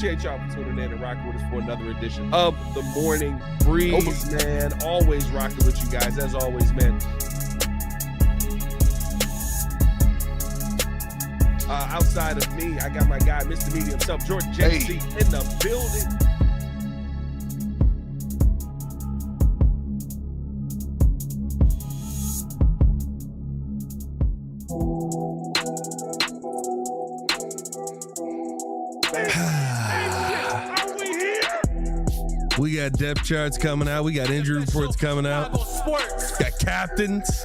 Appreciate y'all for tuning in and rocking with us for another edition of the Morning Breeze, man. Always rocking with you guys, as always, man. Outside of me, I got my guy, Mr. Media himself, Jordan JC, in the building. We got depth charts coming out. We got injury reports coming out. Got captains.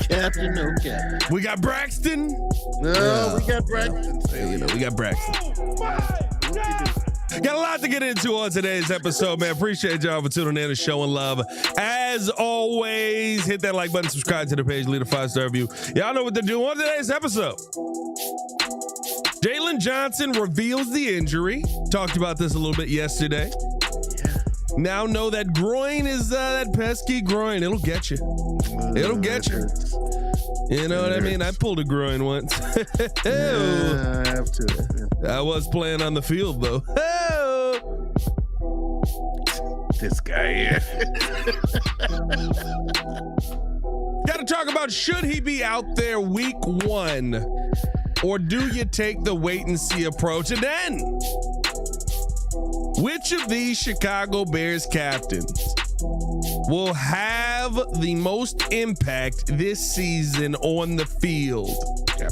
Captain, no captain. We got Braxton. No, we got Braxton. We got Braxton. Got a lot to get into on today's episode, man. Appreciate y'all for tuning in and showing love. As always, hit that like button, subscribe to the page, leave a 5-star review. Y'all know what to do on today's episode. Jaylon Johnson reveals the injury. Talked about this a little bit yesterday. Now know that groin is that pesky groin. It'll get you. It'll get you. You know what I mean? I pulled a groin once. Yeah, I have to. I was playing on the field, though. This guy here. Got to talk about, should he be out there week 1? Or do you take the wait and see approach? And then, which of these Chicago Bears captains will have the most impact this season on the field?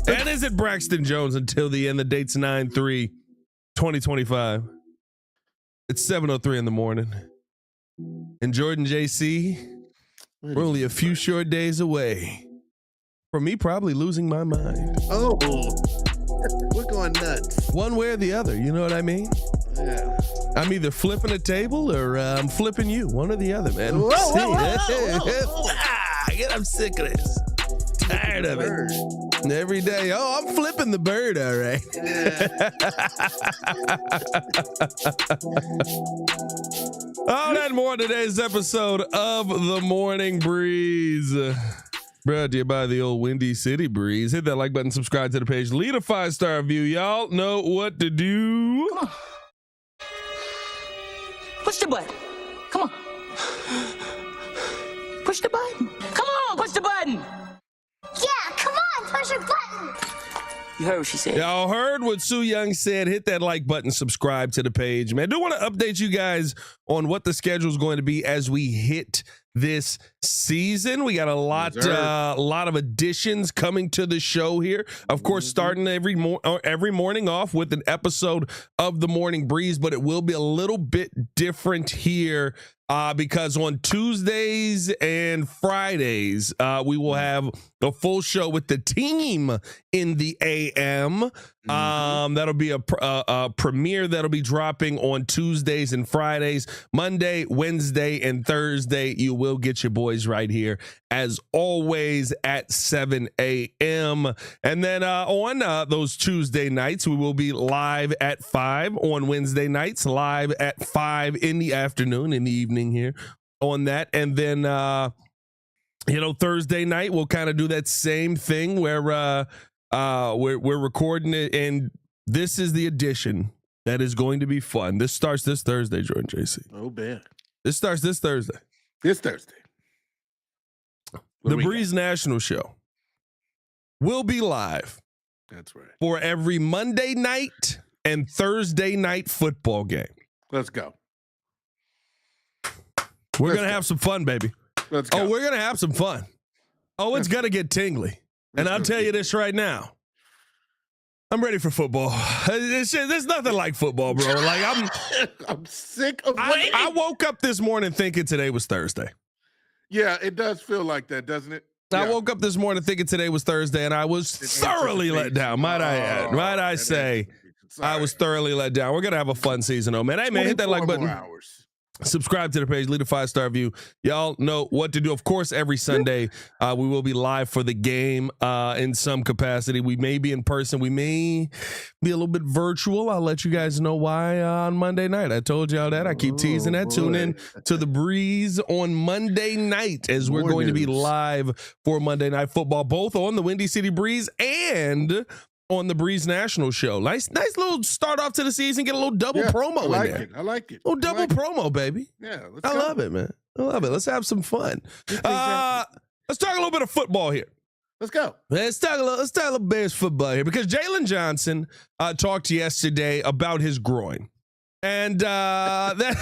And is it Braxton Jones until the end? The date's 9/3/2025. It's 7:03 in the morning. And Jordan JC, we're only a few short days away from me probably losing my mind. Oh, we're going nuts. One way or the other, you know what I mean? Yeah. I'm either flipping a table or I'm flipping you. One or the other, man. Whoa. I'm sick of this. Tired of it. And every day, I'm flipping the bird, all right. All that more today's episode of The Morning Breeze. Brought to you by the old Windy City Breeze. Hit that like button, subscribe to the page, leave a 5-star review. Y'all know what to do. Come on. Push the button. Come on. Push the button. Come on, push the button. Yeah, come on, push a button. You heard what she said. Y'all heard what Sue Young said. Hit that like button, subscribe to the page, man. I do want to update you guys on what the schedule is going to be as we hit this season. We got a lot of additions coming to the show here. Of course, starting every morning off with an episode of The Morning Breeze, but it will be a little bit different here because on Tuesdays and Fridays, we will have a full show with the team in the AM. That'll be a premiere that'll be dropping on Tuesdays and Fridays. Monday, Wednesday, and Thursday, you will get your boys right here, as always, at 7 a.m. And then on those Tuesday nights, we will be live at 5. On Wednesday nights, live at 5 in the afternoon, in the evening here on that. And then, Thursday night, we'll kind of do that same thing where we're recording it, and this is the edition that is going to be fun. This starts this Thursday, Jordan JC. Oh, man. This starts this Thursday. This Thursday. The Breeze National Show will be live. That's right. For every Monday night and Thursday night football game. Let's go. We're going to have some fun, baby. Let's go. Oh, we're going to have some fun. Oh, it's going to get tingly. And I'll tell you this right now. I'm ready for football. There's nothing like football, bro. Like I'm sick of waiting. I woke up this morning thinking today was Thursday. Yeah, it does feel like that, doesn't it? I woke up this morning thinking today was Thursday, and I was thoroughly let down. Might I say, I was thoroughly let down. We're gonna have a fun season, though, man. Hey, man, hit that like button. Subscribe to the page, leave a 5-star review. Y'all know what to do. Of course, every Sunday we will be live for the game in some capacity. We may be in person. We may be a little bit virtual. I'll let you guys know why on Monday night. I told y'all that. I keep teasing that. Tune in to the Breeze on Monday night as we're going to be live for Monday Night Football, both on the Windy City Breeze and on the Breeze National show. Nice little start off to the season. Get a little double promo I like in there. I like it. Little double promo, baby. Yeah, I love it, man. I love it. Let's have some fun. Let's talk a little bit of football here. Let's go. Let's talk a little Bears football here because Jaylon Johnson talked yesterday about his groin. And that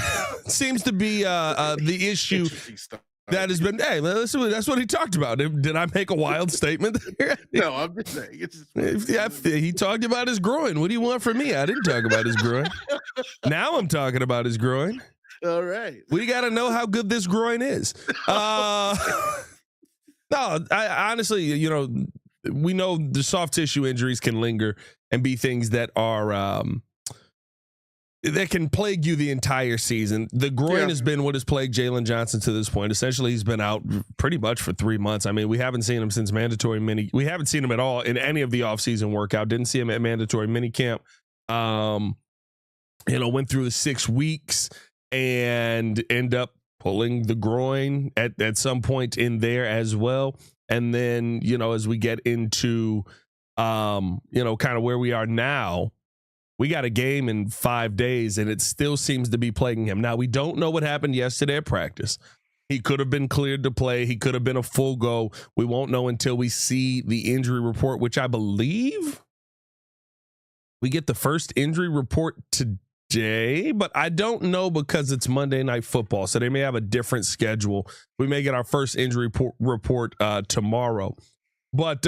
seems to be the issue that has been. Hey, that's what he talked about. Did I make a wild statement there? No, I'm just saying. It's just he talked about his groin. What do you want from me? I didn't talk about his groin. Now I'm talking about his groin. All right. We got to know how good this groin is. No, I honestly, we know the soft tissue injuries can linger and be things that are that can plague you the entire season. The groin has been what has plagued Jaylon Johnson to this point. Essentially, he's been out pretty much for 3 months. I mean, we haven't seen him since mandatory mini. We haven't seen him at all in any of the offseason workout. Didn't see him at mandatory mini camp. Went through the 6 weeks and end up pulling the groin at some point in there as well. And then, as we get into, kind of where we are now, we got a game in 5 days and it still seems to be plaguing him. Now, we don't know what happened yesterday at practice. He could have been cleared to play. He could have been a full go. We won't know until we see the injury report, which I believe we get the first injury report today, but I don't know because it's Monday Night Football, so they may have a different schedule. We may get our first injury report tomorrow. But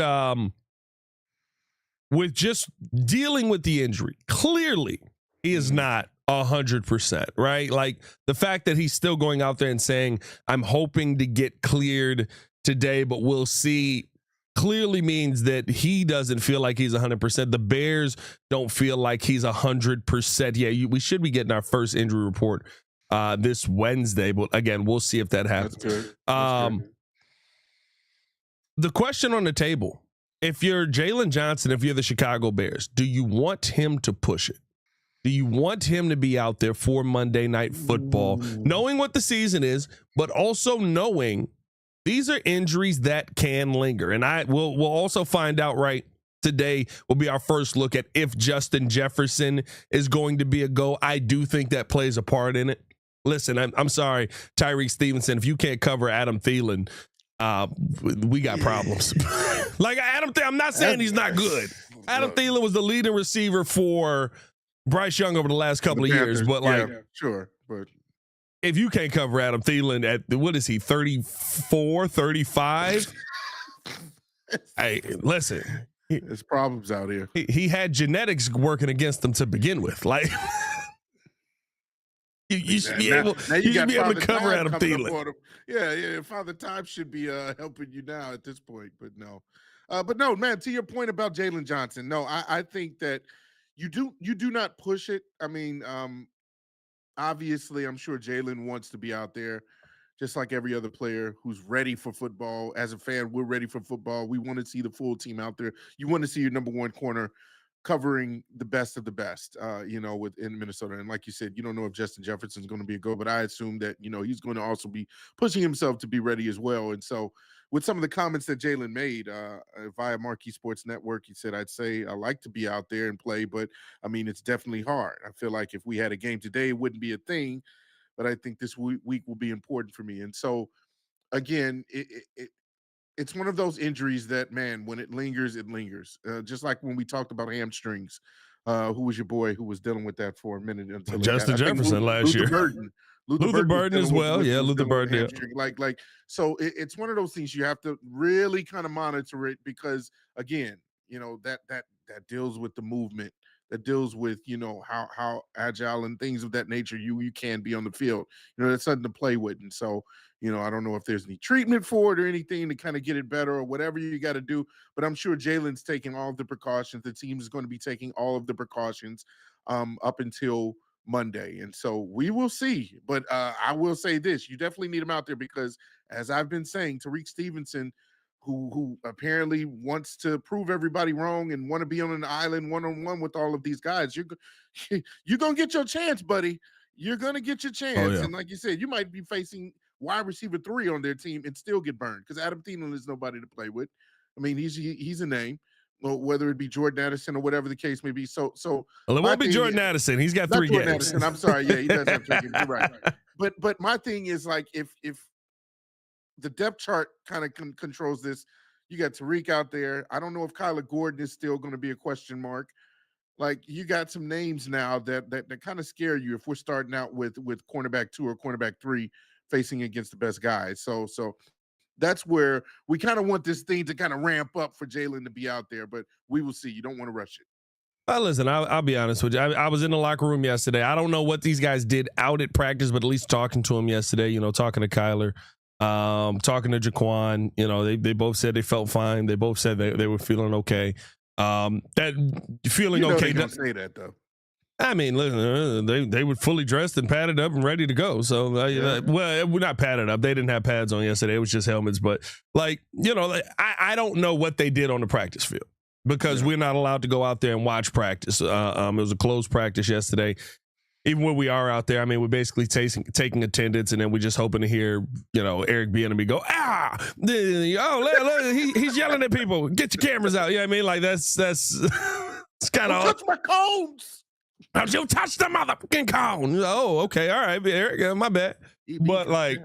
with just dealing with the injury, clearly he is not 100%, right? Like the fact that he's still going out there and saying, I'm hoping to get cleared today, but we'll see, clearly means that he doesn't feel like he's 100%. The Bears don't feel like he's 100%. Yeah, we should be getting our first injury report this Wednesday, but again, we'll see if that happens. That's good. The question on the table, if you're Jaylon Johnson, if you're the Chicago Bears, do you want him to push it? Do you want him to be out there for Monday Night Football, knowing what the season is, but also knowing these are injuries that can linger? And we'll also find out right today will be our first look at if Justin Jefferson is going to be a go. I do think that plays a part in it. Listen, I'm sorry, Tyreek Stevenson, if you can't cover Adam Thielen, we got problems. Like I'm not saying he's not good. Adam Thielen was the leading receiver for Bryce Young over the last couple of years, but sure. But if you can't cover Adam Thielen at, what is he, 34, 35? Hey, listen. There's problems out here. He had genetics working against him to begin with. Like, you should be able to cover Adam Thielen. Yeah. Father Time should be helping you now at this point, but no. But no, man, to your point about Jaylon Johnson, no, I think that you do not push it. I mean, obviously, I'm sure Jaylon wants to be out there, just like every other player who's ready for football. As a fan, we're ready for football. We want to see the full team out there. You want to see your number one corner covering the best of the best, within Minnesota. And like you said, you don't know if Justin Jefferson's going to be a go, but I assume that, he's going to also be pushing himself to be ready as well. And so with some of the comments that Jaylon made via Marquee Sports Network, he said, I'd say I like to be out there and play, but I mean, it's definitely hard. I feel like if we had a game today, it wouldn't be a thing, but I think this week will be important for me. And so again, it's one of those injuries that, man, when it lingers, it lingers. Just like when we talked about hamstrings. Who was your boy who was dealing with that for a minute? Until Justin Jefferson last year. Luther Burden as well. Yeah, Luther Burden. Like, so it's one of those things you have to really kind of monitor it because, again, that deals with the movement, that deals with, how agile and things of that nature you can be on the field. That's something to play with. And so, I don't know if there's any treatment for it or anything to kind of get it better or whatever you got to do, but I'm sure Jaylon's taking all of the precautions. The team is going to be taking all of the precautions up until Monday. And so we will see. But I will say this, you definitely need him out there because, as I've been saying, Tyreek Stevenson, who apparently wants to prove everybody wrong and want to be on an island one-on-one with all of these guys, you're going to get your chance, buddy. You're going to get your chance. Oh, yeah. And like you said, you might be facing wide receiver 3 on their team and still get burned because Adam Thielen is nobody to play with. I mean, he's a name. whether it be Jordan Addison or whatever the case may be. So well, it won't be Jordan Addison. He's got 3 Jordan games. Addison, I'm sorry. Yeah, he does have 3 games. You're right. But my thing is, like, if the depth chart kind of controls this, you got Tariq out there. I don't know if Kyler Gordon is still going to be a question mark. Like, you got some names now that kind of scare you if we're starting out with cornerback 2 or cornerback 3 facing against the best guys. So that's where we kind of want this thing to kind of ramp up for Jaylon to be out there, but we will see. You don't want to rush it. Well, listen, I'll be honest with you. I was in the locker room yesterday. I don't know what these guys did out at practice, but at least talking to him yesterday, talking to Kyler, talking to Jaquan, they both said they felt fine. They both said they were feeling okay. That feeling okay. They don't say that, though. I mean, listen, they were fully dressed and padded up and ready to go. So, well, we're not padded up. They didn't have pads on yesterday. It was just helmets. But, I don't know what they did on the practice field because we're not allowed to go out there and watch practice. It was a closed practice yesterday. Even when we are out there, I mean, we're basically taking attendance, and then we're just hoping to hear, Eric Bieniemy go, he's yelling at people. Get your cameras out. You know what I mean? Like, that's it's kind of touch my cones. Don't you touch the motherfucking cone. Oh, okay. All right, Eric, my bad. But, like,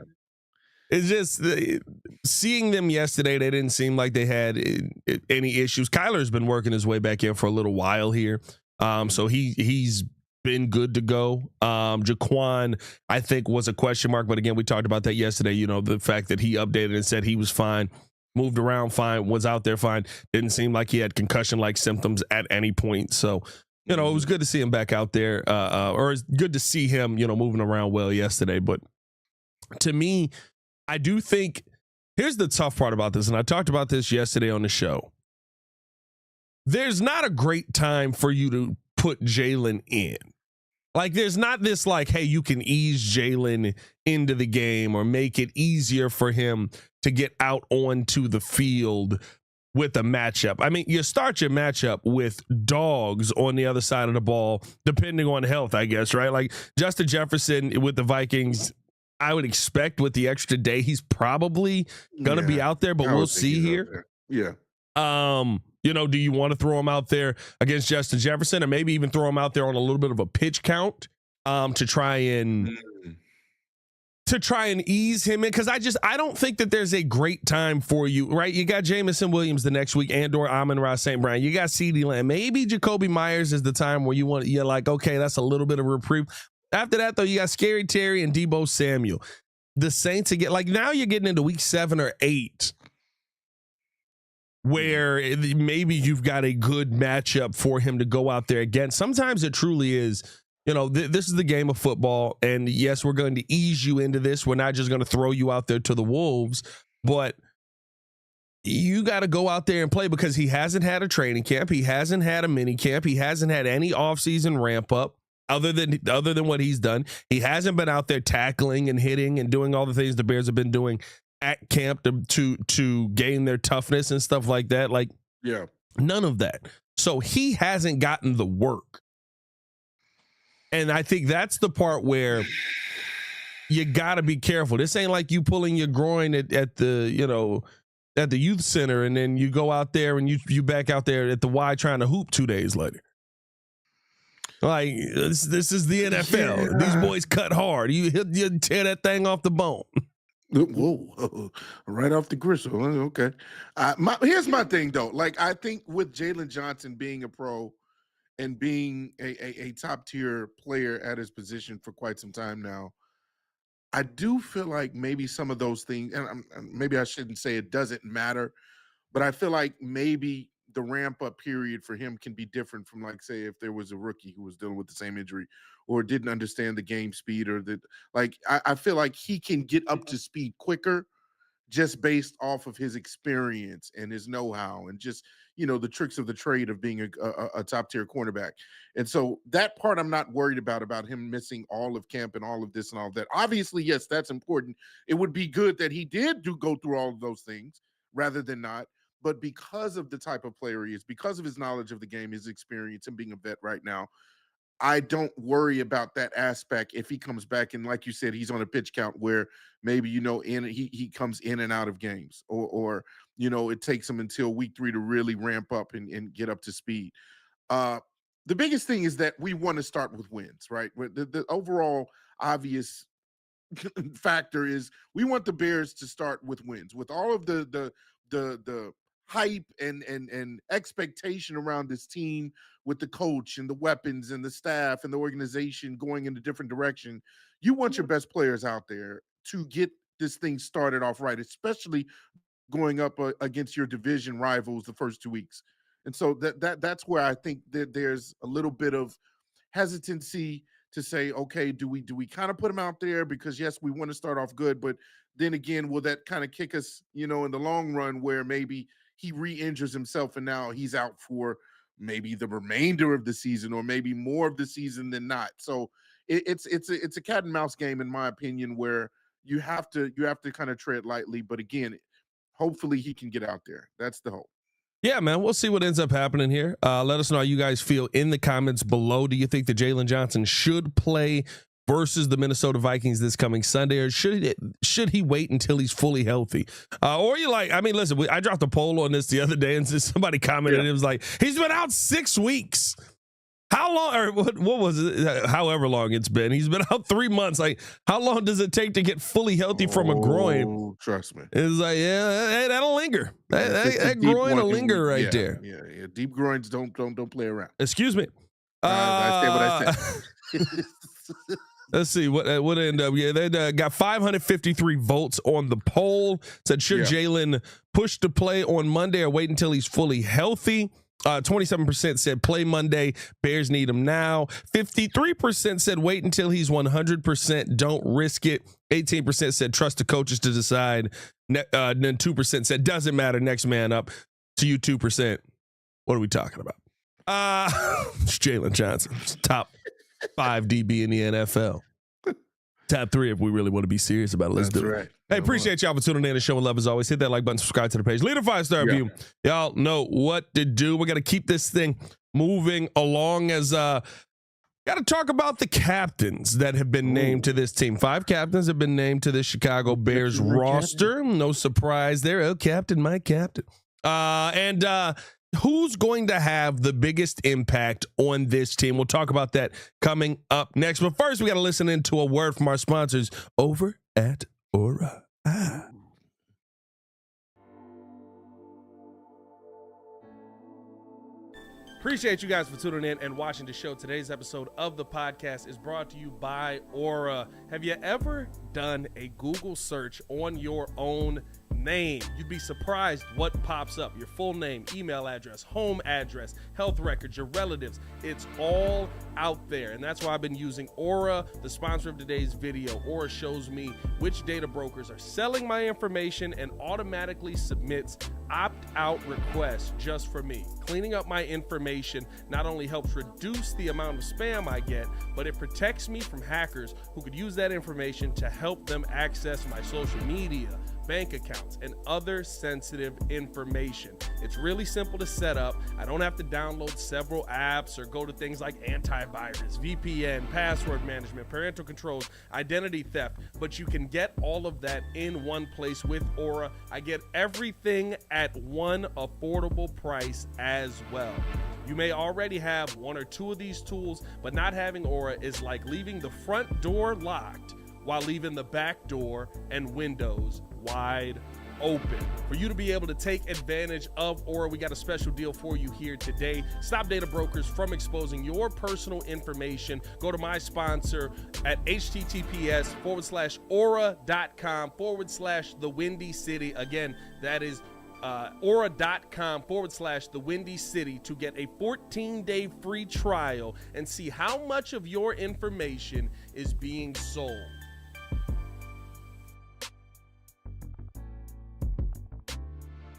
it's just seeing them yesterday, they didn't seem like they had any issues. Kyler's been working his way back in for a little while here. So he's been good to go. Jaquan, I think, was a question mark. But, again, we talked about that yesterday, the fact that he updated and said he was fine, moved around fine, was out there fine. Didn't seem like he had concussion-like symptoms at any point. So, it was good to see him back out there, or it's good to see him, moving around well yesterday. But to me, I do think here's the tough part about this, and I talked about this yesterday on the show. There's not a great time for you to put Jaylon in. Like, there's not this like, hey, you can ease Jaylon into the game or make it easier for him to get out onto the field with a matchup. I mean, you start your matchup with dogs on the other side of the ball, depending on health, I guess, right? Like Justin Jefferson with the Vikings, I would expect with the extra day, he's probably going to be out there, but we'll see here. Yeah. Do you want to throw him out there against Justin Jefferson, or maybe even throw him out there on a little bit of a pitch count to try and ease him in? Because I don't think that there's a great time for you, right? You got Jamison Williams the next week, and/or Amon-Ra St. Brown. You got CeeDee Lamb. Maybe Jacoby Myers is the time where you're like, okay, that's a little bit of a reprieve. After that, though, you got Scary Terry and Deebo Samuel. The Saints again, like now you're getting into week 7 or 8, where maybe you've got a good matchup for him to go out there again. Sometimes it truly is. This is the game of football, and yes, we're going to ease you into this. We're not just going to throw you out there to the wolves, but you got to go out there and play because he hasn't had a training camp. He hasn't had a mini camp. He hasn't had any offseason ramp up other than what he's done. He hasn't been out there tackling and hitting and doing all the things the Bears have been doing at camp to gain their toughness and stuff like that. Like, none of that. So he hasn't gotten the work. And I think that's the part where you got to be careful. This ain't like you pulling your groin at the youth center and then you go out there and you back out there at the Y trying to hoop 2 days later. Like, this is the NFL. Yeah. These boys cut hard. You tear that thing off the bone. Whoa, right off the gristle. Okay. Here's my thing, though. Like, I think with Jaylon Johnson being a pro and being a top-tier player at his position for quite some time now, I do feel like maybe some of those things, and maybe I shouldn't say it doesn't matter, but I feel like maybe the ramp-up period for him can be different from, like, say, if there was a rookie who was dealing with the same injury or didn't understand the game speed, or that, like, I feel like he can get up to speed quicker just based off of his experience and his know-how and just, the tricks of the trade of being a top-tier cornerback. And so that part I'm not worried about him missing all of camp and all of this and all of that. Obviously, yes, that's important. It would be good that he did go through all of those things rather than not. But because of the type of player he is, because of his knowledge of the game, his experience, and being a vet right now, I don't worry about that aspect if he comes back and, like you said, he's on a pitch count where maybe he comes in and out of games, or it takes them until week 3 to really ramp up and get up to speed. The biggest thing is that we want to start with wins, right? The overall obvious factor is we want the Bears to start with wins, with all of the hype and expectation around this team, with the coach and the weapons and the staff and the organization going in a different direction. You want your best players out there to get this thing started off right, especially going up against your division rivals the first 2 weeks. And so that's where I think that there's a little bit of hesitancy to say, okay, do we kind of put him out there because yes, we want to start off good, but then again, will that kind of kick us, in the long run where maybe he re-injures himself and now he's out for maybe the remainder of the season or maybe more of the season than not. So it's a cat and mouse game, in my opinion, where you have to kind of tread lightly. But again, hopefully he can get out there. That's the hope. Yeah, man, we'll see what ends up happening here. Let us know how you guys feel in the comments below. Do you think that Jaylon Johnson should play versus the Minnesota Vikings this coming Sunday, or should he wait until he's fully healthy? Or you listen, I dropped a poll on this the other day, and somebody commented, It was like, he's been out 6 weeks. How long, or what was it? However long it's been. He's been out 3 months. Like, how long does it take to get fully healthy from a groin? Trust me. It's like, hey, that'll linger. That groin will linger right there. Yeah. Deep groins don't play around. Excuse me. I say what I said. Let's see what ended up. Yeah, they got 553 votes on the poll. Said, should Jaylon push to play on Monday or wait until he's fully healthy? 27% said play Monday. Bears need him now. 53% said wait until he's 100%. Don't risk it. 18% said trust the coaches to decide. Then 2% said doesn't matter. Next man up. To you, 2%. What are we talking about? It's Jaylon Johnson. It's top 5 DB in the NFL. Top 3 if we really want to be serious about it. Let's do it. Hey, appreciate y'all for tuning in and showing love as always. Hit that like button, subscribe to the page, leave a 5-star review. Y'all know what to do. We got to keep this thing moving along as got to talk about the captains that have been named to this team. 5 captains have been named to the Chicago Bears roster. No surprise there. Oh, captain, my captain. Who's going to have the biggest impact on this team? We'll talk about that coming up next. But first, we got to listen into a word from our sponsors over at Aura. Appreciate you guys for tuning in and watching the show. Today's episode of the podcast is brought to you by Aura. Have you ever done a Google search on your own name? You'd be surprised what pops up. Your full name, email address, home address, health records, your relatives. It's all out there. And that's why I've been using Aura, the sponsor of today's video. Aura shows me which data brokers are selling my information and automatically submits opt-out requests just for me. Cleaning up my information not only helps reduce the amount of spam I get, but it protects me from hackers who could use that information to help them access my social media, bank accounts, and other sensitive information. It's really simple to set up. I don't have to download several apps or go to things like antivirus, VPN, password management, parental controls, identity theft, but you can get all of that in one place with Aura. I get everything at one affordable price as well. You may already have 1 or 2 of these tools, but not having Aura is like leaving the front door locked while leaving the back door and windows wide open. For you to be able to take advantage of Aura, we got a special deal for you here today. Stop data brokers from exposing your personal information. Go to my sponsor at https://aura.com/the Windy City. Again, that is aura.com/the Windy City to get a 14-day free trial and see how much of your information is being sold.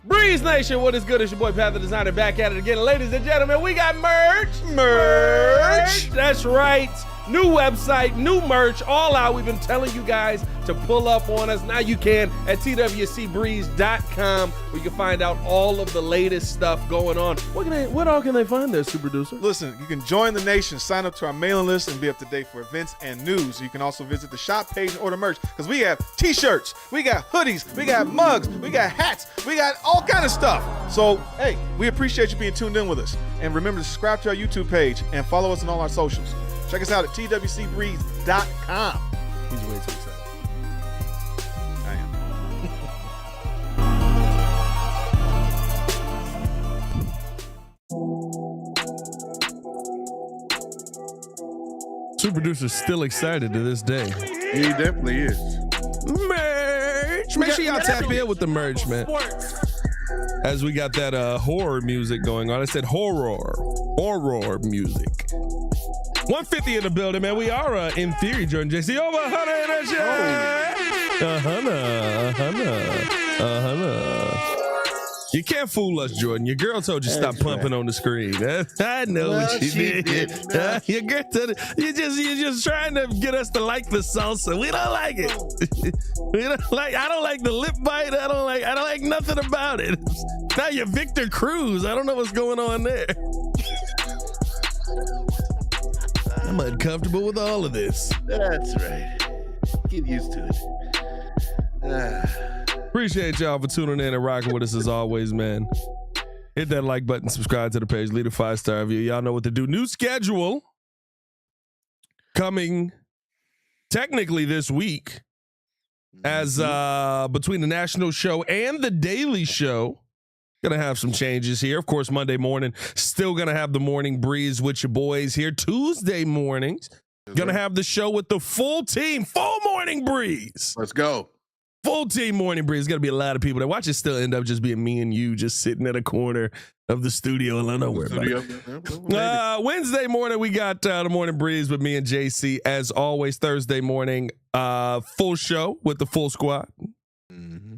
Breeze Nation, what is good? It's your boy Pat the Designer back at it again. Ladies and gentlemen, we got merch. That's right. new website, new merch, all out. We've been telling you guys to pull up on us. Now you can at twcbreeze.com, where you can find out all of the latest stuff going on. What all can they find there, Super Producer? Listen, you can join the nation, sign up to our mailing list, and be up to date for events and news. You can also visit the shop page and order merch, because we have t-shirts, we got hoodies, we got mugs, we got hats, we got all kind of stuff. So, hey, we appreciate you being tuned in with us. And remember to subscribe to our YouTube page and follow us on all our socials. Check us out at twcbreeze.com. He's way too excited. I am. Super Producer's still excited to this day. He definitely is. Merch. Make sure y'all tap in with the merch, man. As we got that horror music going on. I said horror music. 150 in the building, man. We are in theory, Jordan JC. Over 100 in the chat. You can't fool us, Jordan. Your girl told you stop pumping on the screen. I know what she did. Your girl told you you're just trying to get us to like the salsa. We don't like it. I don't like the lip bite. I don't like nothing about it. Now you're Victor Cruz. I don't know what's going on there. I'm uncomfortable with all of this. That's right. Get used to it. Appreciate y'all for tuning in and rocking with us as always, man. Hit that like button, subscribe to the page, leave a 5-star review. Y'all know what to do. New schedule coming technically this week, as between the national show and the daily show. Gonna have some changes here. Of course, Monday morning, still gonna have the morning breeze with your boys here. Tuesday mornings, gonna have the show with the full team, full morning breeze. Let's go. Full team morning breeze. Gonna be a lot of people there. Watch it still end up just being me and you just sitting at a corner of the studio. And I don't worry about it. Wednesday morning, we got the morning breeze with me and JC. As always, Thursday morning, full show with the full squad. Mm-hmm.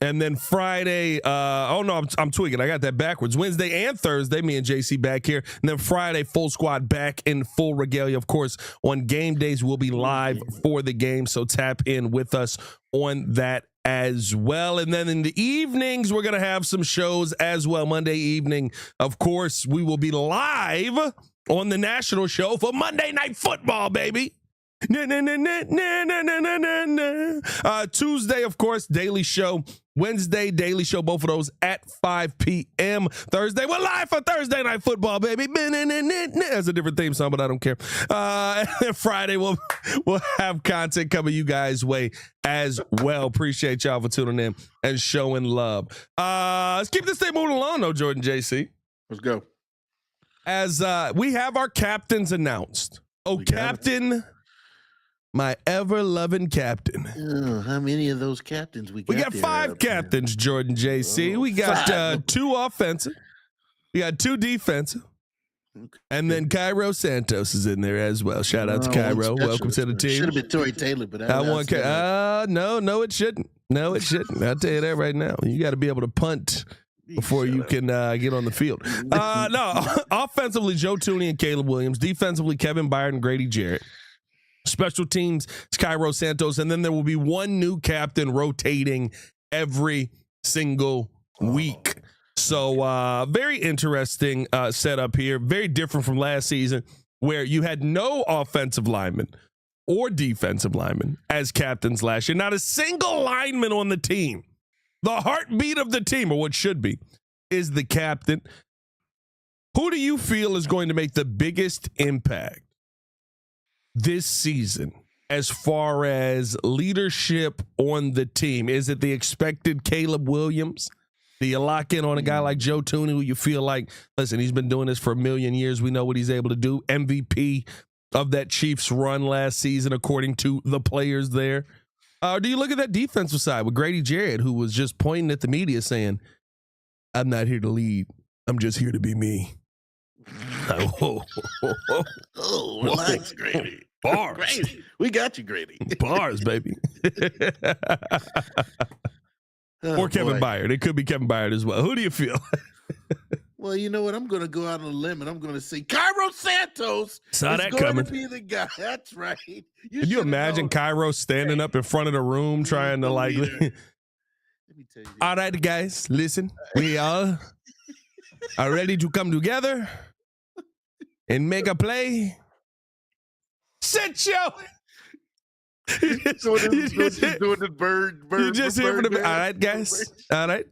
And then Friday, I'm tweaking. I got that backwards. Wednesday and Thursday, me and JC back here. And then Friday, full squad back in full regalia. Of course, on game days, we'll be live for the game. So tap in with us on that as well. And then in the evenings, we're going to have some shows as well. Monday evening, of course, we will be live on the national show for Monday Night Football, baby. Tuesday, of course, daily show. Wednesday, daily show. Both of those at 5 p.m. Thursday, we're live for Thursday Night Football, baby. That's a different theme song, but I don't care. And then Friday, we'll have content coming you guys' way as well. Appreciate y'all for tuning in and showing love. Let's keep this thing moving along, though, Jordan JC. Let's go. As we have our captains announced. Oh, Captain... my ever-loving captain. Oh, how many of those captains we got? We got 5 captains, Jordan JC. We got 2 offensive. We got 2 defensive. Okay. And then Cairo Santos is in there as well. Shout out to Cairo. Welcome to the team. Should have been Tory Taylor, but no, it shouldn't. No, it shouldn't. I'll tell you that right now. You got to be able to punt before you can get on the field. No, offensively, Joe Tooney and Caleb Williams. Defensively, Kevin Byard and Grady Jarrett. Special teams, Cairo Santos, and then there will be 1 new captain rotating every single week. So very interesting setup here. Very different from last season, where you had no offensive lineman or defensive lineman as captains last year. Not a single lineman on the team. The heartbeat of the team, or what should be, is the captain. Who do you feel is going to make the biggest impact this season as far as leadership on the team? Is it the expected Caleb Williams? Do you lock in on a guy like Joe Tooney, who you feel like, listen, he's been doing this for a million years. We know what he's able to do. MVP of that Chiefs run last season, according to the players there. Do you look at that defensive side with Grady Jarrett, who was just pointing at the media saying, I'm not here to lead. I'm just here to be me. Oh, relax, Grady. Bars. Grady. We got you, Grady. Bars, baby. Or Kevin Byard. It could be Kevin Byard as well. Who do you feel? Well, you know what? I'm going to go out on a limb and I'm going to say Cairo Santos Saw is that going coming. to be the guy. That's right. Can you should've imagine known. Cairo standing up in front of the room trying to the like, leader. Let me tell you. all right, guys, listen, we all are ready to come together and make a play. Sit yo. You just doing the bird. You just hear from the bird all right, guys. All right.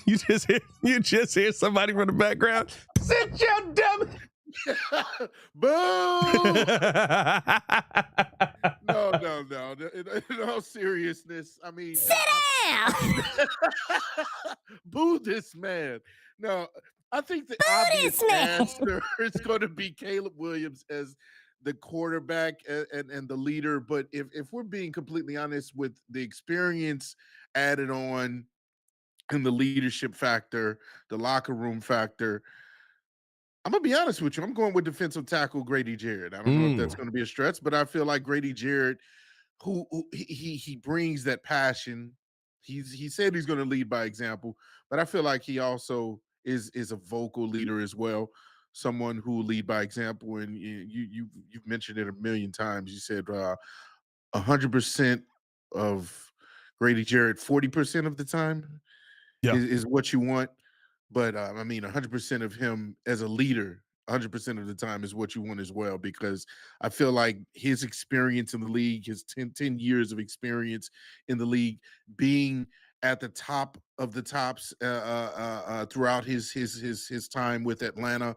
You just hear somebody from the background. Sit your dumb. Boo! No. In all seriousness, I mean, Sit down. boo this man. No, I think the Boo obvious this man. answer is going to be Caleb Williams as the quarterback and the leader. But if we're being completely honest, with the experience added on and the leadership factor, the locker room factor, I'm gonna be honest with you. I'm going with defensive tackle Grady Jarrett. I don't know if that's going to be a stretch, but I feel like Grady Jarrett, who he brings that passion. He said he's going to lead by example, but I feel like he also is a vocal leader as well. Someone who will lead by example. And you've mentioned it a million times. You said 100% of Grady Jarrett, 40% of the time is what you want. But I mean, 100% of him as a leader, 100% of the time is what you want as well, because I feel like his experience in the league, his 10 years of experience in the league, being at the top of the tops throughout his time with Atlanta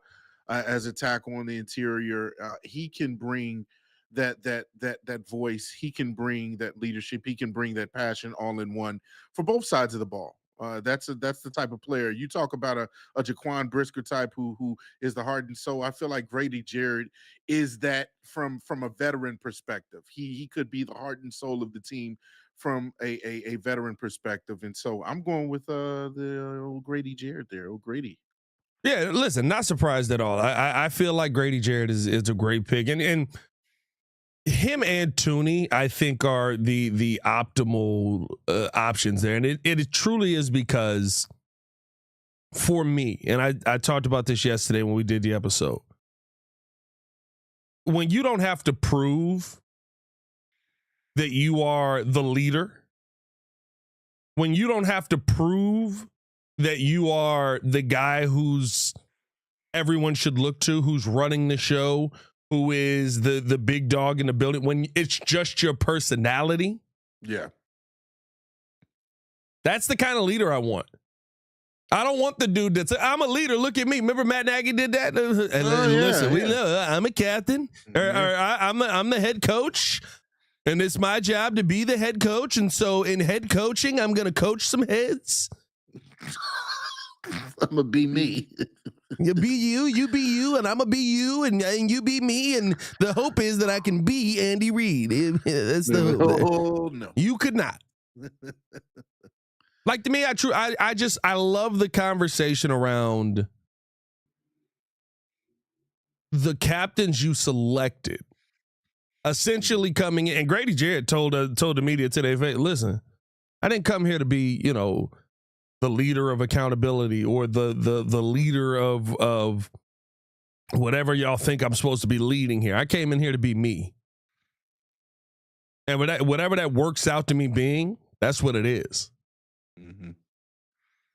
as a tackle on the interior, he can bring that voice. He can bring that leadership. He can bring that passion all in one for both sides of the ball. That's the type of player. You talk about a Jaquan Brisker type who is the heart and soul. I feel like Grady Jarrett is that from a veteran perspective. He could be the heart and soul of the team from a veteran perspective. And so I'm going with the old Grady Jarrett there. Old Grady. Yeah, listen, not surprised at all. I feel like Grady Jarrett is a great pick. And him and Tooney, I think, are the optimal options there. And it truly is because, for me, and I talked about this yesterday when we did the episode, when you don't have to prove that you are the leader, when you don't have to prove that you are the guy who's everyone should look to, who's running the show, who is the big dog in the building, when it's just your personality. Yeah. That's the kind of leader I want. I don't want the dude that's, I'm a leader, look at me. Remember Matt Nagy did that? Listen, we know I'm a captain, or I'm the head coach, and it's my job to be the head coach. And so in head coaching, I'm going to coach some heads. I'm going to be me. You be you be you, and I'm going to be you, and you be me. And the hope is that I can be Andy Reid. That's the hope. Oh, no. You could not. Like, to me, I love the conversation around the captains you selected essentially coming in. And Grady Jarrett told the media today, listen, I didn't come here to be, the leader of accountability or the leader of whatever y'all think I'm supposed to be leading here. I came in here to be me. And whatever that works out to me being, that's what it is. Mm-hmm.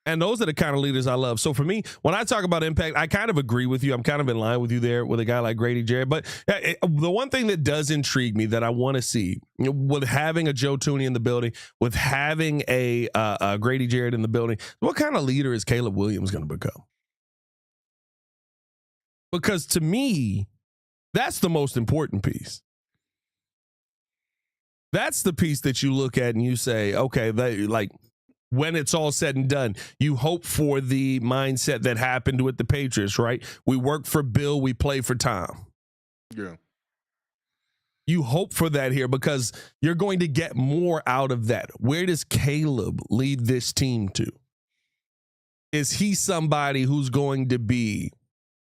And those are the kind of leaders I love. So for me, when I talk about impact, I kind of agree with you. I'm kind of in line with you there with a guy like Grady Jarrett. But the one thing that does intrigue me that I want to see, with having a Joe Tooney in the building, with having a Grady Jarrett in the building, what kind of leader is Caleb Williams going to become? Because to me, that's the most important piece. That's the piece that you look at and you say, okay, when it's all said and done, you hope for the mindset that happened with the Patriots, right? We work for Bill, we play for Tom. Yeah. You hope for that here because you're going to get more out of that. Where does Caleb lead this team to? Is he somebody who's going to be,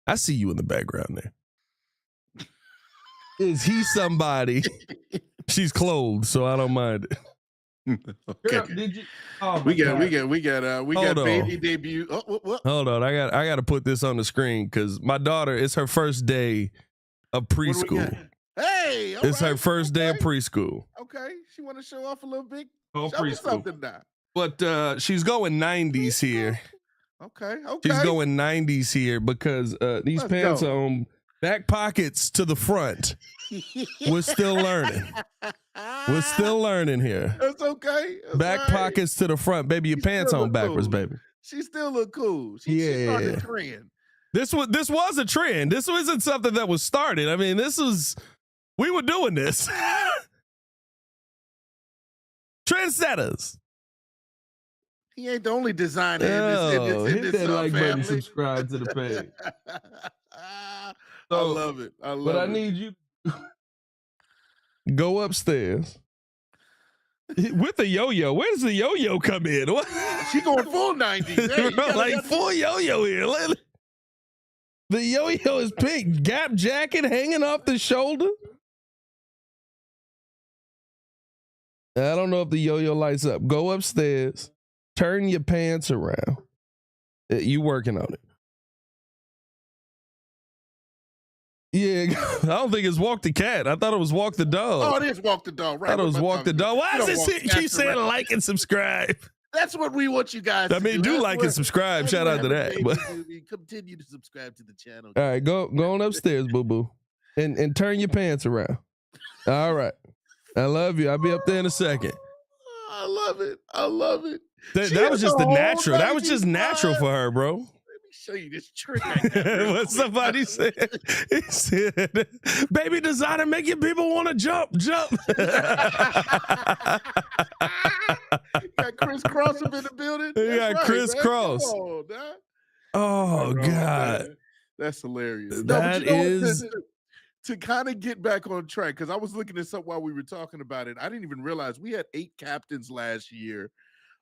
I see you in the background there. Is he somebody, she's clothed, so I don't mind it. Okay. Did you? Oh, We got Hold on. baby debut. Oh, what? Hold on, I got to put this on the screen because my daughter, it's her first day of What do we preschool. got? Hey, all It's her right, first day of okay. preschool. Okay, she want to show off a little bit. Oh, Show me preschool. something now. But she's going 90s here. Okay. She's going 90s here because these Let's pants go. are on back pockets to the front. We're still learning. We're still learning here. That's okay. That's Back all right. pockets to the front, baby. Your She pants still on look backwards, cool. baby. She still look cool. She started a trend. This was a trend. This wasn't something that was started. I mean, we were doing this. Trendsetters. He ain't the only designer Oh, in hit this that like button, family. subscribe to the page. I So, love it. I love But I it. need you to go upstairs with the yo-yo. Where does the yo-yo come in? What? She going full 90s. Hey, you gotta- Like full yo-yo here. The yo-yo is pink. Gap jacket hanging off the shoulder. I don't know if the yo-yo lights up. Go upstairs. Turn your pants around. You working on it. Yeah, I don't think it's walk the cat. I thought it was walk the dog. Oh, it is walk the dog, right? I thought it was walk the dog. Why You does don't it walk keep cats saying around. like and subscribe? That's what we want you guys I to mean, do. do That's like what- and subscribe. that's Shout what out to that. everything But you do. Continue to subscribe to the channel. all right, go on upstairs, boo boo, and turn your pants around. All right, I love you. I'll be up there in a second. I love it. I love it. She That has was just the the whole natural. That was just 90s natural vibe. for her, bro. Let me show you this trick. I got real What quick. somebody said, he said, "Baby designer, making people want to jump." Got Chris Cross up in the building. You That's got Chris man. Cross. Come on, dog. Oh God, man. That's hilarious. No, That but you know what, is- to kind of get back on track, because I was looking this up while we were talking about it. I didn't even realize we had 8 captains last year.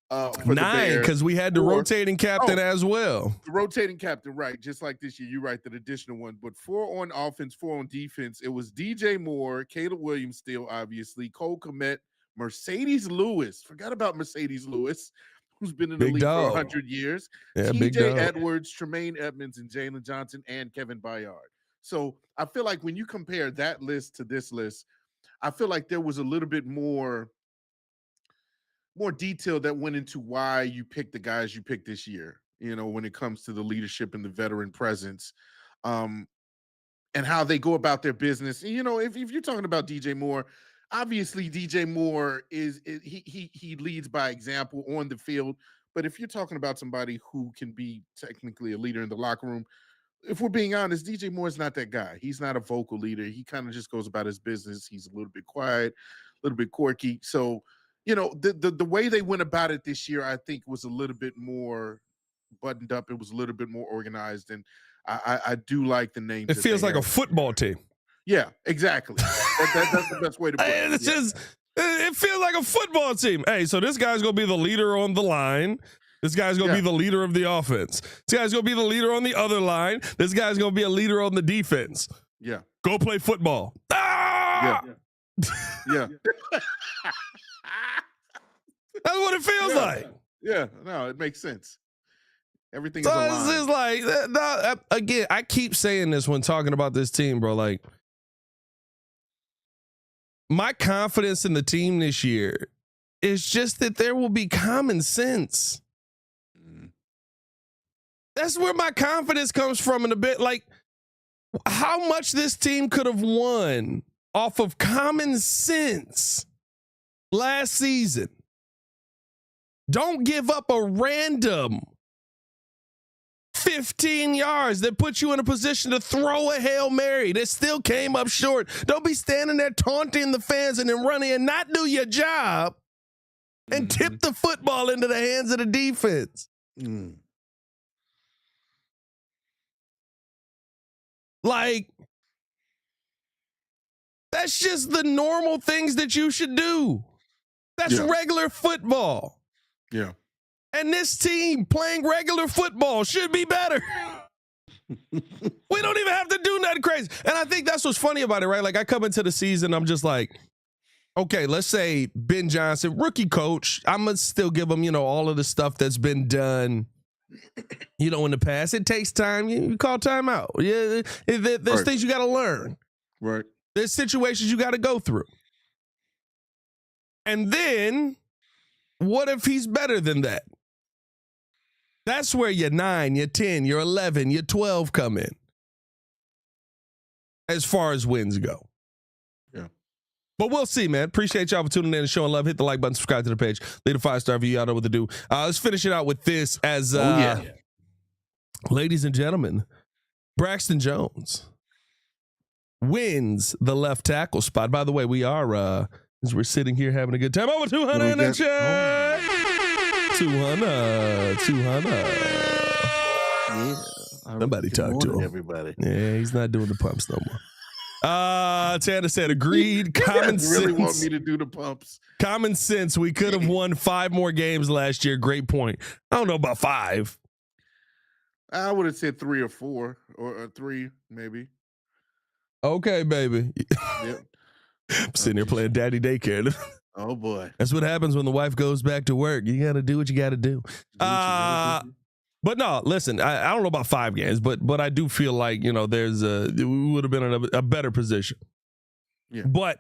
For the 9 Bears. because we had the 4. rotating captain Oh. as well. The rotating captain, right? Just like this year, you're right, that additional one. But 4 on offense, 4 on defense. It was DJ Moore, Caleb Williams, still obviously, Cole Kmet, Mercedes Lewis. Forgot about Mercedes Lewis, who's been in the Big league dog. for 100 years. Yeah, big TJ dog. Edwards, Tremaine Edmonds, and Jaylon Johnson, and Kevin Byard. So I feel like when you compare that list to this list, I feel like there was a little bit more detail that went into why you picked the guys you picked this year, you know, when it comes to the leadership and the veteran presence, and how they go about their business. You know, if you're talking about DJ Moore, obviously DJ Moore he leads by example on the field. But if you're talking about somebody who can be technically a leader in the locker room, if we're being honest, DJ Moore is not that guy. He's not a vocal leader. He kind of just goes about his business. He's a little bit quiet, a little bit quirky. So, you know, the way they went about it this year, I think, was a little bit more buttoned up. It was a little bit more organized, and I do like the names. It that feels they like a have. football team. Yeah, exactly. That's the best way to put it. It's Yeah. just, it feels like a football team. Hey, so this guy's gonna be the leader on the line. This guy's gonna be the leader of the offense. This guy's gonna be the leader on the other line. This guy's gonna be a leader on the defense. Yeah. Go play football. Ah! Yeah. That's what it feels like. Yeah, no, it makes sense. Everything So is it's aligned. just like, again, I keep saying this when talking about this team, bro. Like, my confidence in the team this year is just that there will be common sense. That's where my confidence comes from in a bit. Like, how much this team could have won off of common sense last season. Don't give up a random 15 yards that puts you in a position to throw a Hail Mary that still came up short. Don't be standing there taunting the fans and then running and not do your job and tip the football into the hands of the defense. Like, that's just the normal things that you should do. That's regular football. Yeah. And this team playing regular football should be better. We don't even have to do nothing crazy. And I think that's what's funny about it, right? Like, I come into the season, I'm just like, okay, let's say Ben Johnson, rookie coach. I'm going to still give him, all of the stuff that's been done, in the past. It takes time. You call time out. Yeah, there's things you got to learn. Right. There's situations you got to go through. And then, what if he's better than that? That's where your 9, your 10, your 11, your 12 come in. As far as wins go. Yeah. But we'll see, man. Appreciate y'all for tuning in and showing love. Hit the like button, subscribe to the page. Leave a 5-star review. Y'all know what to do. Let's finish it out with this as, ladies and gentlemen, Braxton Jones wins the left tackle spot. By the way, we are, as we're sitting here having a good time, over 200 in the chat. 200. Yeah. Somebody talk to him. Everybody. Yeah, he's not doing the pumps no more. Tanner said, agreed. Common sense. Really want me to do the pumps. Common sense. We could have won 5 more games last year. Great point. I don't know about 5. I would have said 3 or 4 or 3 maybe. Okay, baby. Yep. I'm sitting here playing daddy daycare. Oh boy. That's what happens when the wife goes back to work. You got to do what you got to do. But no, listen, I don't know about 5 games, but I do feel like, we would have been in a better position. Yeah. But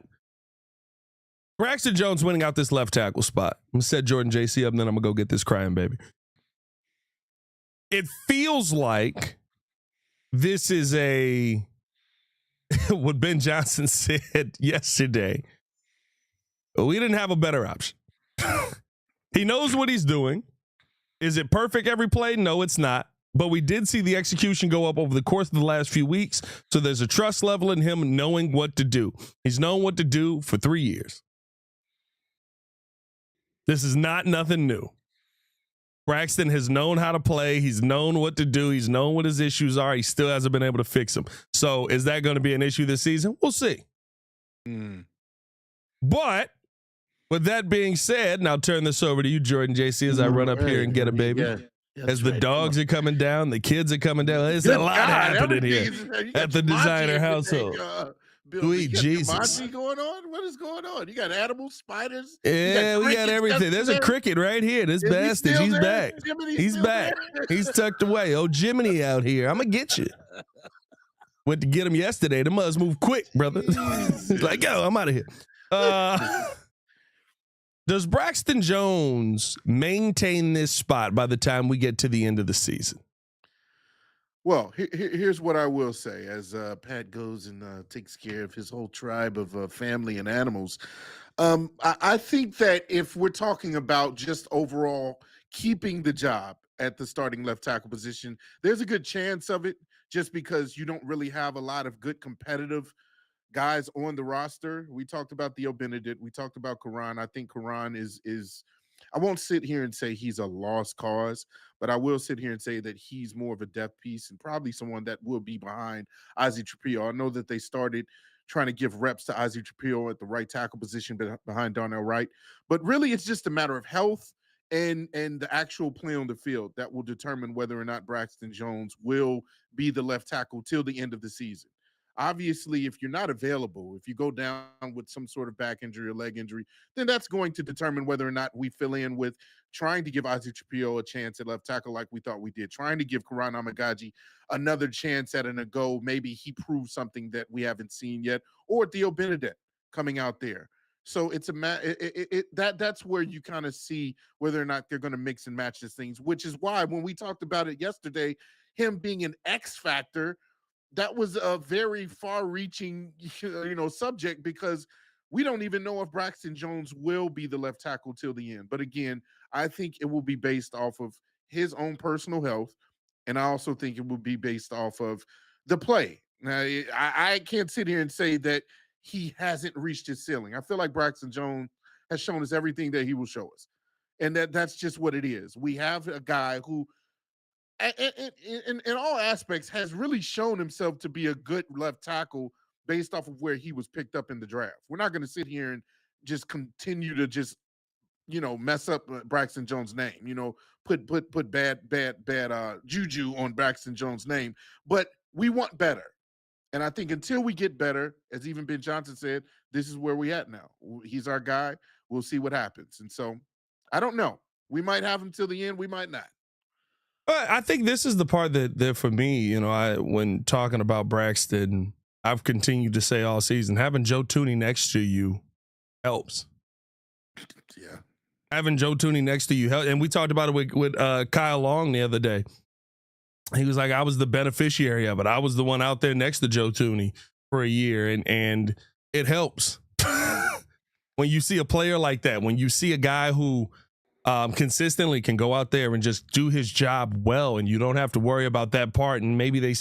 Braxton Jones winning out this left tackle spot. I'm going to set Jordan JC up, and then I'm going to go get this crying baby. It feels like this is what Ben Johnson said yesterday. We didn't have a better option. He knows what he's doing. Is it perfect every play? No, it's not. But we did see the execution go up over the course of the last few weeks. So there's a trust level in him knowing what to do. He's known what to do for 3 years. This is not nothing new. Braxton has known how to play. He's known what to do. He's known what his issues are. He still hasn't been able to fix them. So is that going to be an issue this season? We'll see. But with that being said, and I'll turn this over to you, Jordan JC, as I run up here and get a baby. Yeah, as the dogs are coming down, the kids are coming down. There's a lot happening here at the designer household. Sweet Jesus. Going on? What is going on? You got animals, spiders? Yeah, we got everything. There's a cricket right here. This bastard, he's back. He's back. He's tucked away. Oh, Jiminy out here. I'm going to get you. Went to get him yesterday. The muds move quick, brother. He's like, yo, I'm out of here. Does Braxton Jones maintain this spot by the time we get to the end of the season? Well, here's what I will say. As Pat goes and takes care of his whole tribe of family and animals, I think that if we're talking about just overall keeping the job at the starting left tackle position, there's a good chance of it just because you don't really have a lot of good competitive guys on the roster. We talked about Theo Benedict. We talked about Karan. I think Karan is I won't sit here and say he's a lost cause, but I will sit here and say that he's more of a depth piece and probably someone that will be behind Ozzie Trapillo. I know that they started trying to give reps to Ozzie Trapillo at the right tackle position behind Darnell Wright, but really it's just a matter of health and the actual play on the field that will determine whether or not Braxton Jones will be the left tackle till the end of the season. Obviously, if you're not available, if you go down with some sort of back injury or leg injury, then that's going to determine whether or not we fill in with trying to give Ozzie Trapillo a chance at left tackle like we thought we did, trying to give Karan Amagaji another chance at a go. Maybe he proves something that we haven't seen yet, or Theo Benedict coming out there. So it's that's where you kind of see whether or not they're going to mix and match these things, which is why when we talked about it yesterday, him being an X factor, that was a very far-reaching, subject because we don't even know if Braxton Jones will be the left tackle till the end. But again, I think it will be based off of his own personal health, and I also think it will be based off of the play. Now, I can't sit here and say that he hasn't reached his ceiling. I feel like Braxton Jones has shown us everything that he will show us, and that's just what it is. We have a guy who, in all aspects, has really shown himself to be a good left tackle based off of where he was picked up in the draft. We're not going to sit here and just continue to just, mess up Braxton Jones' name, put bad juju on Braxton Jones' name, but we want better. And I think until we get better, as even Ben Johnson said, this is where we at now. He's our guy. We'll see what happens. And so I don't know. We might have him till the end. We might not. But I think this is the part that for me, you know, when talking about Braxton, I've continued to say all season, having Joe Tooney next to you helps. Yeah. Having Joe Tooney next to you helps. And we talked about it with Kyle Long the other day. He was like, I was the beneficiary of it. I was the one out there next to Joe Tooney for a year, and it helps. When you see a player like that, when you see a guy who consistently can go out there and just do his job well, and you don't have to worry about that part, and maybe they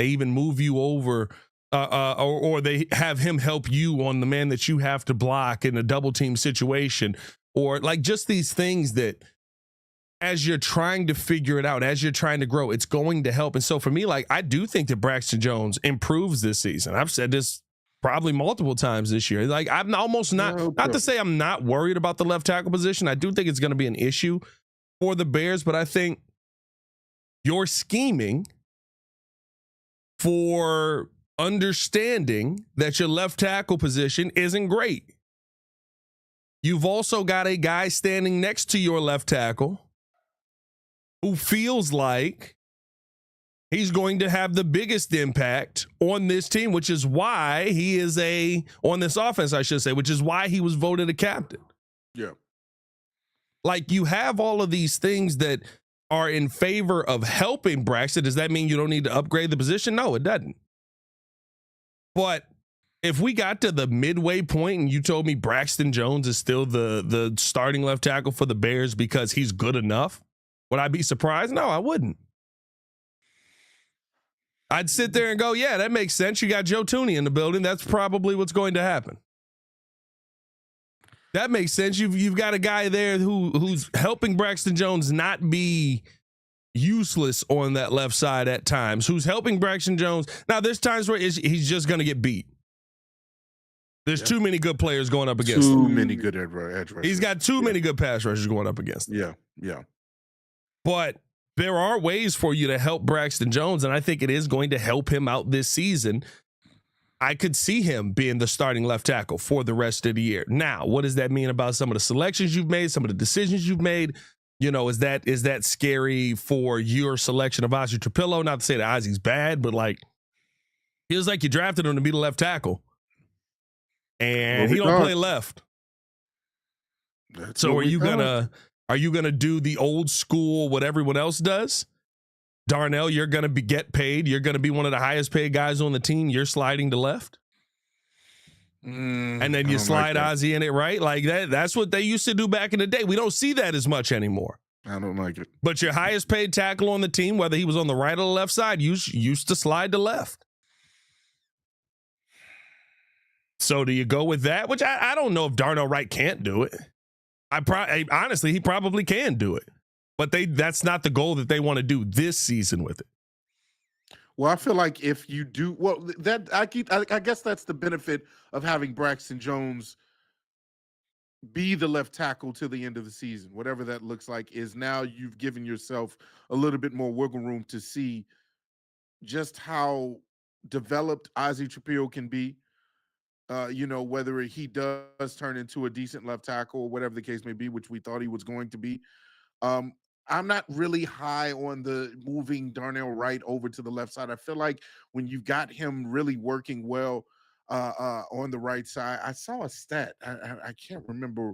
even move you over, or they have him help you on the man that you have to block in a double team situation, or like just these things that as you're trying to figure it out, as you're trying to grow, it's going to help. And so for me, like, I do think that Braxton Jones improves this season. I've said this probably multiple times this year. Like, I'm almost not to say I'm not worried about the left tackle position. I do think it's going to be an issue for the Bears, but I think your scheming for understanding that your left tackle position isn't great. You've also got a guy standing next to your left tackle who feels like he's going to have the biggest impact on this team, which is why he is on this offense, I should say, which is why he was voted a captain. Yeah. Like, you have all of these things that are in favor of helping Braxton. Does that mean you don't need to upgrade the position? No, it doesn't. But if we got to the midway point and you told me Braxton Jones is still the starting left tackle for the Bears because he's good enough, would I be surprised? No, I wouldn't. I'd sit there and go, yeah, that makes sense. You got Joe Tooney in the building. That's probably what's going to happen. That makes sense. You've got a guy there who's helping Braxton Jones not be useless on that left side at times, who's helping Braxton Jones. Now, there's times where he's just going to get beat. There's too many good players going up against him. Too many good edge rushers. He's got too many good pass rushers going up against him. Yeah. But there are ways for you to help Braxton Jones, and I think it is going to help him out this season. I could see him being the starting left tackle for the rest of the year. Now, what does that mean about some of the selections you've made, some of the decisions you've made? You know, is that scary for your selection of Ozzie Trapillo? Not to say that Ozzie's bad, but like, feels like you drafted him to be the left tackle, and he don't play left. So are you gonna do the old school what everyone else does? Darnell, you're gonna get paid. You're gonna be one of the highest paid guys on the team. You're sliding to left, and then you slide Ozzie in it, right? Like that's what they used to do back in the day. We don't see that as much anymore. I don't like it. But your highest paid tackle on the team, whether he was on the right or the left side, used to slide to left. So do you go with that? Which I don't know if Darnell Wright can't do it. Honestly, he probably can do it, but that's not the goal that they want to do this season with it. Well, I feel like if you do, I guess that's the benefit of having Braxton Jones be the left tackle to the end of the season, whatever that looks like. Is now you've given yourself a little bit more wiggle room to see just how developed Ozzie Trapillo can be. Whether he does turn into a decent left tackle or whatever the case may be, which we thought he was going to be. I'm not really high on the moving Darnell Wright over to the left side. I feel like when you've got him really working well on the right side, I saw a stat. I can't remember.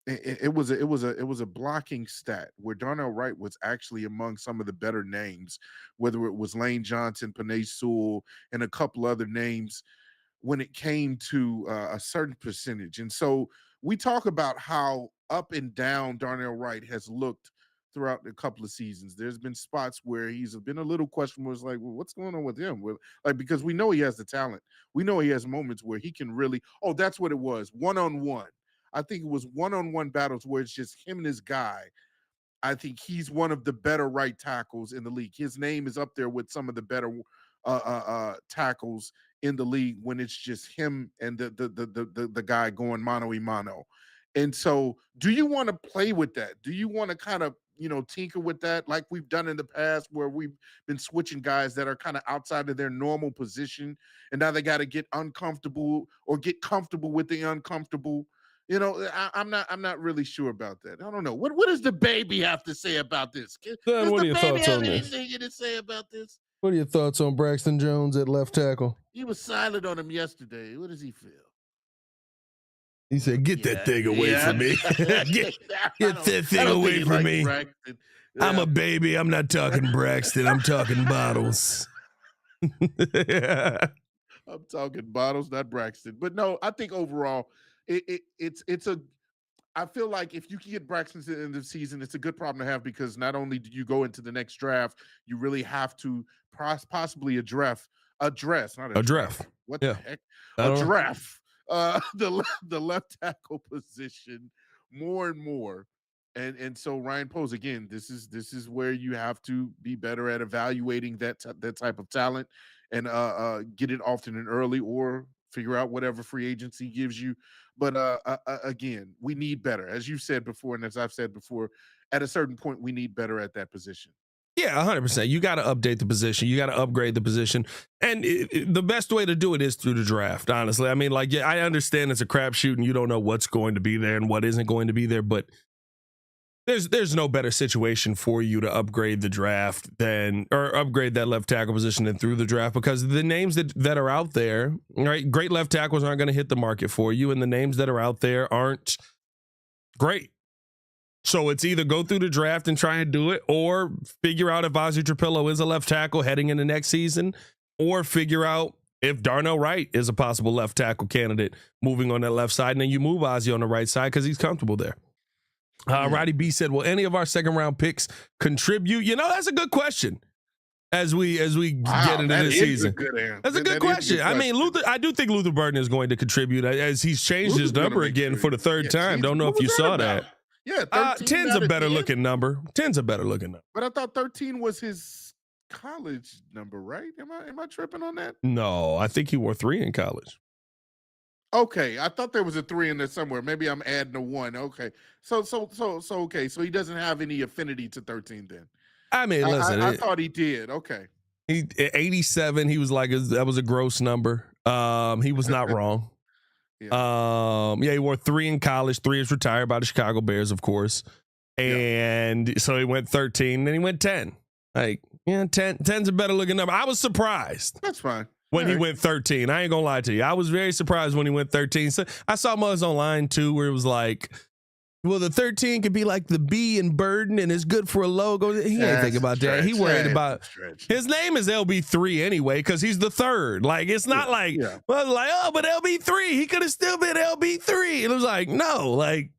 It was a blocking stat where Darnell Wright was actually among some of the better names, whether it was Lane Johnson, Panay Sewell, and a couple other names, when it came to a certain percentage. And so we talk about how up and down Darnell Wright has looked throughout a couple of seasons. There's been spots where he's been a little questionable. It's like, well, what's going on with him? Because we know he has the talent. We know he has moments where he can really, that's what it was, one-on-one. I think it was one-on-one battles where it's just him and his guy. I think he's one of the better right tackles in the league. His name is up there with some of the better tackles in the league when it's just him and the guy going mano a mano. And so do you want to play with that? Do you want to kind of, tinker with that like we've done in the past where we've been switching guys that are kind of outside of their normal position, and now they got to get uncomfortable or get comfortable with the uncomfortable. I'm not really sure about that. I don't know. What does the baby have to say about this? Son, what are your thoughts on this? Anything to say about this? What are your thoughts on Braxton Jones at left tackle? He was silent on him yesterday. What does he feel? He said, "Get that thing away from me. get that thing away from me. Braxton. I'm a baby. I'm not talking Braxton. I'm talking bottles." I'm talking bottles, not Braxton. But no, I think overall, it's a. I feel like if you can get Braxton to the end of the season, it's a good problem to have because not only do you go into the next draft, you really have to possibly address. What the heck? Address the left tackle position more and more. And so Ryan Poles, again, this is where you have to be better at evaluating that type of talent and get it often and early or figure out whatever free agency gives you. But again, we need better. As you've said before, and as I've said before, at a certain point, we need better at that position. Yeah, 100%. You got to update the position. You got to upgrade the position. And the best way to do it is through the draft, honestly. I mean, like, yeah, I understand it's a crapshoot and you don't know what's going to be there and what isn't going to be there, but there's no better situation for you to upgrade the draft or upgrade that left tackle position than through the draft, because the names that are out there, right? Great left tackles aren't going to hit the market for you, and the names that are out there aren't great. So it's either go through the draft and try and do it, or figure out if Ozzie Trapillo is a left tackle heading into next season, or figure out if Darnell Wright is a possible left tackle candidate moving on that left side, and then you move Ozzie on the right side because he's comfortable there. Roddy B said, will any of our second round picks contribute? That's a good question as we get into this season. That's a good question. I mean, I do think Luther Burden is going to contribute as he's changed his number again for the third time. Don't know if you saw that. Yeah, 10's a better looking number. 10's a better looking number. But I thought 13 was his college number, right? Am I tripping on that? No, I think he wore 3 in college. Okay, I thought there was a 3 in there somewhere. Maybe I'm adding a 1. Okay, so okay, so he doesn't have any affinity to 13 then. I mean, listen, I thought he did. Okay, he 87. He was like, that was a gross number. He was not wrong. Yeah, he wore 3 in college. 3 is retired by the Chicago Bears, of course, and so he went 13, then he went 10. Like, 10's a better looking number. I was surprised. That's fine. When he went 13. I ain't gonna lie to you. I was very surprised when he went 13. So I saw mugs online too where it was like, well, the 13 could be like the B in Burden and it's good for a logo. He ain't thinking about that. He worried about his name is LB3 anyway, because he's the third. Like, it's not like, well, like, oh, but LB3, he could have still been LB3. And it was like, no, like,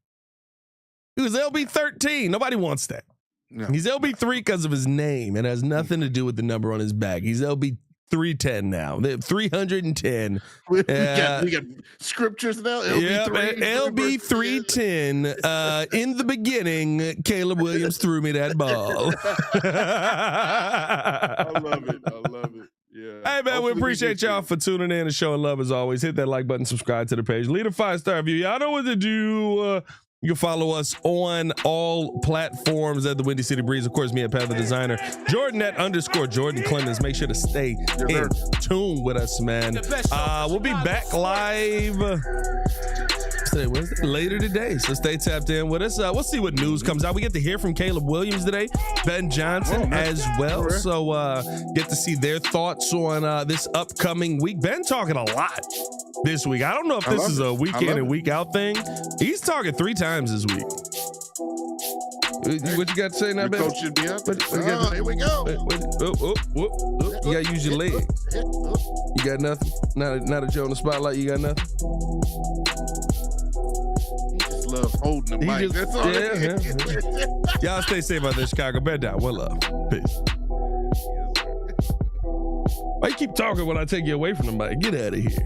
he was LB13. Nobody wants that. No. He's LB3 because of his name. It has nothing to do with the number on his back. He's LB310 now. 310. We got scriptures now. LB3. LB310. In the beginning, Caleb Williams threw me that ball. I love it. Yeah. Hey, man, we appreciate y'all for tuning in and showing love as always. Hit that like button, subscribe to the page, leave a 5-star review. Y'all know what to do. You can follow us on all platforms at the Windy City Breeze. Of course, me at Pat the Designer. Jordan at _Jordan Clemens. Make sure to stay in tune with us, man. We'll be back live later today, so stay tapped in with us. We'll see what news comes out. We get to hear from Caleb Williams today, Ben Johnson as well. So get to see their thoughts on this upcoming week. Ben talking a lot this week. I don't know if this is a week in and week out thing. He's talking 3 times this week. What you got to say now, Ben? Coach should be up. Here we go. You got to use your legs. You got nothing? Not a Joe in the spotlight. You got nothing? He just loves holding the mic. That's all. Y'all stay safe out there, Chicago. Bed down. One love. Peace. Why you keep talking when I take you away from the mic? Get out of here.